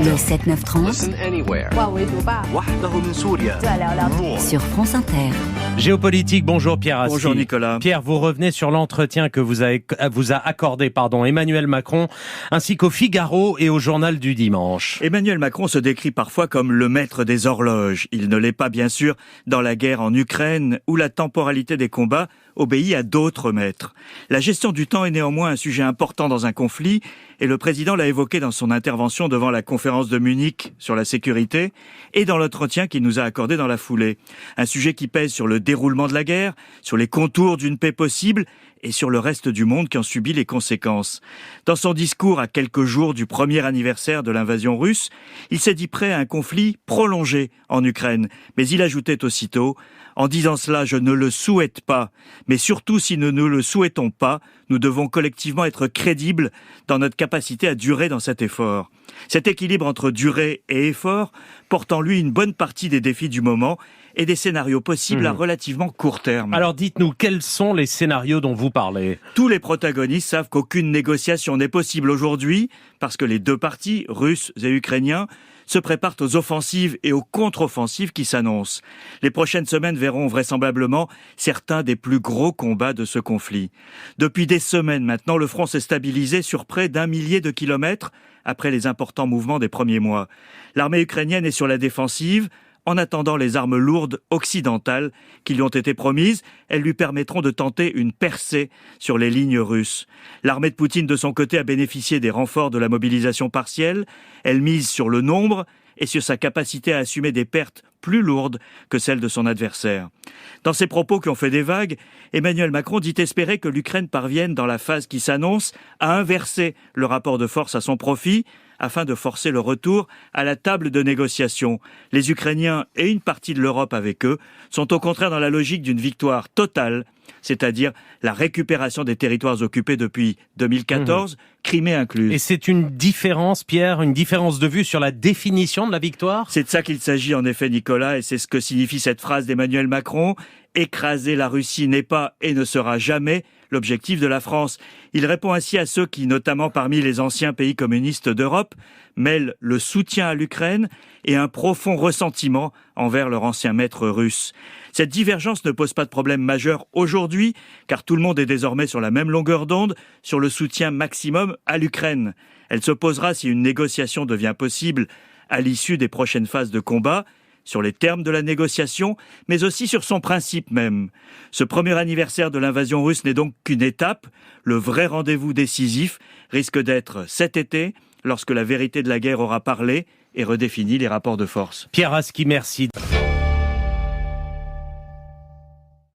Le 7-9-30 sur France Inter. Géopolitique, bonjour Pierre Aski. Bonjour Nicolas. Pierre, vous revenez sur l'entretien que vous a accordé Emmanuel Macron, ainsi qu'au Figaro et au Journal du Dimanche. Emmanuel Macron se décrit parfois comme le maître des horloges. Il ne l'est pas bien sûr dans la guerre en Ukraine, où la temporalité des combats obéit à d'autres maîtres. La gestion du temps est néanmoins un sujet important dans un conflit, et le président l'a évoqué dans son intervention devant la conférence de Munich sur la sécurité et dans l'entretien qu'il nous a accordé dans la foulée. Un sujet qui pèse sur le déroulement de la guerre, sur les contours d'une paix possible et sur le reste du monde qui en subit les conséquences. Dans son discours à quelques jours du premier anniversaire de l'invasion russe, il s'est dit prêt à un conflit prolongé en Ukraine, mais il ajoutait aussitôt « En disant cela, je ne le souhaite pas, mais surtout si nous ne le souhaitons pas, nous devons collectivement être crédibles dans notre capacité à durer dans cet effort. » Cet équilibre entre durée et effort porte en lui une bonne partie des défis du moment et des scénarios possibles à relativement court terme. Alors dites-nous, quels sont les scénarios dont vous parlez ? Tous les protagonistes savent qu'aucune négociation n'est possible aujourd'hui parce que les deux partis, russes et ukrainiens, se préparent aux offensives et aux contre-offensives qui s'annoncent. Les prochaines semaines verront vraisemblablement certains des plus gros combats de ce conflit. Depuis des semaines maintenant, le front s'est stabilisé sur près d'1 millier de kilomètres après les importants mouvements des premiers mois. L'armée ukrainienne est sur la défensive. En attendant les armes lourdes occidentales qui lui ont été promises, elles lui permettront de tenter une percée sur les lignes russes. L'armée de Poutine, de son côté, a bénéficié des renforts de la mobilisation partielle. Elle mise sur le nombre et sur sa capacité à assumer des pertes plus lourdes que celles de son adversaire. Dans ses propos qui ont fait des vagues, Emmanuel Macron dit espérer que l'Ukraine parvienne, dans la phase qui s'annonce, à inverser le rapport de force à son profit, afin de forcer le retour à la table de négociation. Les Ukrainiens et une partie de l'Europe avec eux sont au contraire dans la logique d'une victoire totale, c'est-à-dire la récupération des territoires occupés depuis 2014, Crimée incluse. Et c'est une différence, Pierre, une différence de vue sur la définition de la victoire ? C'est de ça qu'il s'agit en effet, Nicolas, et c'est ce que signifie cette phrase d'Emmanuel Macron. Écraser la Russie n'est pas et ne sera jamais l'objectif de la France. Il répond ainsi à ceux qui, notamment parmi les anciens pays communistes d'Europe, mêlent le soutien à l'Ukraine et un profond ressentiment envers leur ancien maître russe. Cette divergence ne pose pas de problème majeur aujourd'hui, car tout le monde est désormais sur la même longueur d'onde sur le soutien maximum à l'Ukraine. Elle se posera si une négociation devient possible à l'issue des prochaines phases de combat, sur les termes de la négociation, mais aussi sur son principe même. Ce premier anniversaire de l'invasion russe n'est donc qu'une étape. Le vrai rendez-vous décisif risque d'être cet été, lorsque la vérité de la guerre aura parlé et redéfini les rapports de force. Pierre Aski, merci.